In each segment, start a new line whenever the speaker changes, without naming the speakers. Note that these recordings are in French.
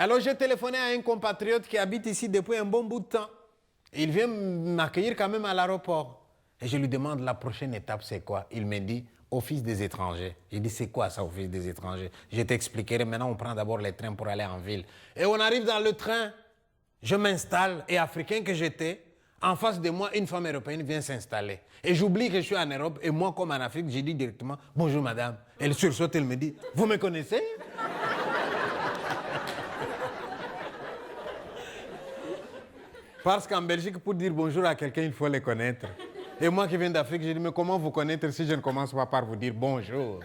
Alors j'ai téléphoné à un compatriote qui habite ici depuis un bon bout de temps. Il vient m'accueillir quand même à l'aéroport. Et je lui demande la prochaine étape c'est quoi? Il me dit Office des étrangers. J'ai dit c'est quoi ça, Office des étrangers? Je t'expliquerai. Maintenant on prend d'abord les trains pour aller en ville. Et on arrive dans le train. Je m'installe et africain que j'étais, en face de moi, une femme européenne vient s'installer. Et j'oublie que je suis en Europe et moi, comme en Afrique, j'ai dit directement « Bonjour madame ». Elle sursaute, elle me dit « Vous me connaissez ?» Parce qu'en Belgique, pour dire bonjour à quelqu'un, il faut les connaître. Et moi qui viens d'Afrique, j'ai dit « Mais comment vous connaître si je ne commence pas par vous dire bonjour ?»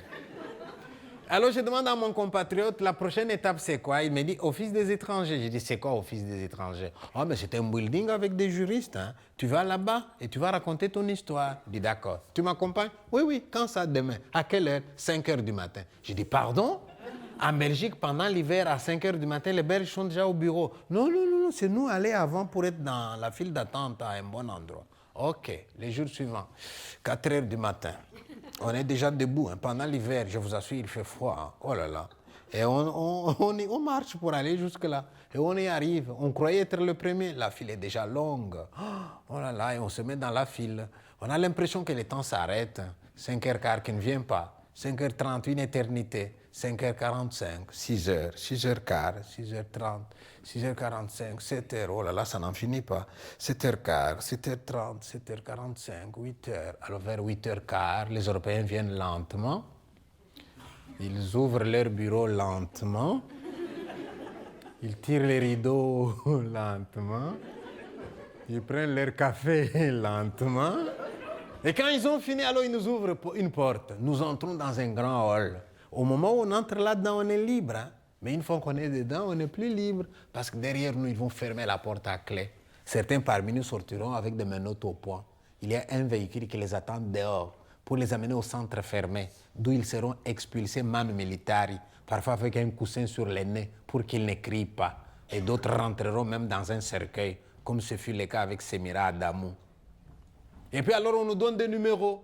Alors je demande à mon compatriote, la prochaine étape c'est quoi? Il me dit Office des étrangers. Je dis c'est quoi Office des étrangers? Oh mais c'est un building avec des juristes. Hein. Tu vas là-bas et tu vas raconter ton histoire. Je dis d'accord. Tu m'accompagnes? Oui, oui. Quand ça demain? À quelle heure? 5 heures du matin. Je dis pardon? En Belgique, pendant l'hiver, à 5 heures du matin, les Belges sont déjà au bureau. Non, non, non, non, c'est nous aller avant pour être dans la file d'attente à un bon endroit. Ok, les jours suivants, 4 heures du matin. On est déjà debout. Hein. Pendant l'hiver, je vous assure, il fait froid. Hein. Oh là là. Et on marche pour aller jusque-là. Et on y arrive. On croyait être le premier. La file est déjà longue. Oh là là. Et on se met dans la file. On a l'impression que le temps s'arrête. 5h15 qui ne vient pas. 5h30, une éternité. 5h45, 6h, 6h15, 6h30, 6h45, 7h. Oh là là, ça n'en finit pas. 7h15, 7h30, 7h45, 8h. Alors vers 8h15, les Européens viennent lentement. Ils ouvrent leur bureau lentement. Ils tirent les rideaux lentement. Ils prennent leur café lentement. Et quand ils ont fini, alors ils nous ouvrent une porte. Nous entrons dans un grand hall. Au moment où on entre là-dedans, on est libre. Hein? Mais une fois qu'on est dedans, on n'est plus libre. Parce que derrière nous, ils vont fermer la porte à clé. Certains parmi nous sortiront avec des menottes au poing. Il y a un véhicule qui les attend dehors pour les amener au centre fermé, d'où ils seront expulsés manu militari, parfois avec un coussin sur les nez pour qu'ils ne crient pas. Et d'autres rentreront même dans un cercueil, comme ce fut le cas avec Semira Adamou. Et puis alors, on nous donne des numéros.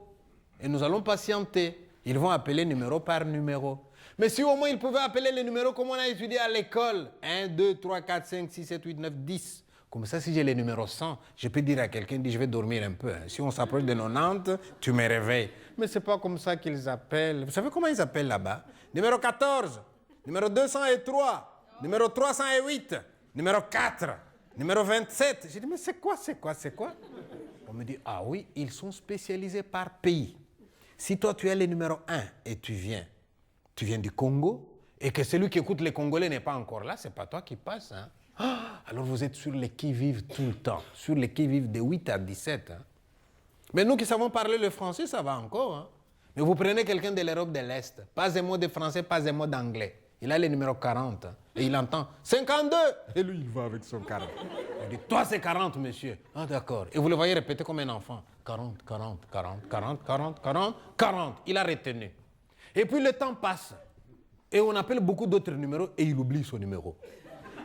Et nous allons patienter. Ils vont appeler numéro par numéro. Mais si au moins ils pouvaient appeler les numéros comme on a étudié à l'école. 1, 2, 3, 4, 5, 6, 7, 8, 9, 10. Comme ça, si j'ai les numéros 100, je peux dire à quelqu'un, je vais dormir un peu. Hein. Si on s'approche de 90, tu me réveilles. Mais ce n'est pas comme ça qu'ils appellent. Vous savez comment ils appellent là-bas? Numéro 14, numéro 203, numéro 308, numéro 4, numéro 27. J'ai dit, mais c'est quoi? On me dit, ah oui, ils sont spécialisés par pays. Si toi, tu es le numéro 1 et tu viens du Congo, et que celui qui écoute les Congolais n'est pas encore là, c'est pas toi qui passes. Hein? Alors vous êtes sur les qui-vive tout le temps, sur les qui-vive de 8 à 17. Hein? Mais nous qui savons parler le français, ça va encore. Hein? Mais vous prenez quelqu'un de l'Europe de l'Est, pas un mot de français, pas un mot d'anglais. Il a le numéro 40 hein, et il entend 52. Et lui, il va avec son 40. Il dit, toi, c'est 40, monsieur. Ah, d'accord. Et vous le voyez répéter comme un enfant. 40, 40, 40, 40, 40, 40, 40. Il a retenu. Et puis le temps passe. Et on appelle beaucoup d'autres numéros et il oublie son numéro.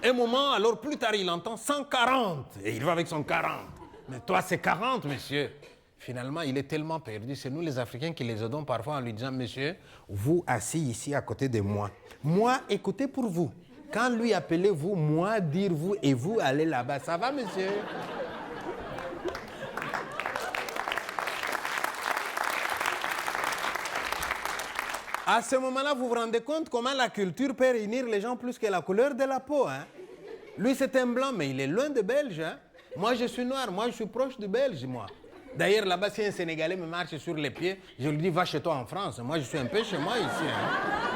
Un moment, alors plus tard, il entend 140. Et il va avec son 40. Mais toi, c'est 40, monsieur. Finalement, il est tellement perdu. C'est nous, les Africains, qui les aidons parfois en lui disant, monsieur, vous assis ici à côté de moi. Moi, écoutez pour vous. Quand lui appelez vous, moi, dire vous, et vous, allez là-bas. Ça va, monsieur? À ce moment-là, vous vous rendez compte comment la culture peut réunir les gens plus que la couleur de la peau. Hein? Lui, c'est un blanc, mais il est loin de Belge. Hein? Moi, je suis noir. Moi, je suis proche du Belge, moi. D'ailleurs, là-bas, si un Sénégalais me marche sur les pieds, je lui dis, va chez toi en France. Moi, je suis un peu chez moi ici. Hein?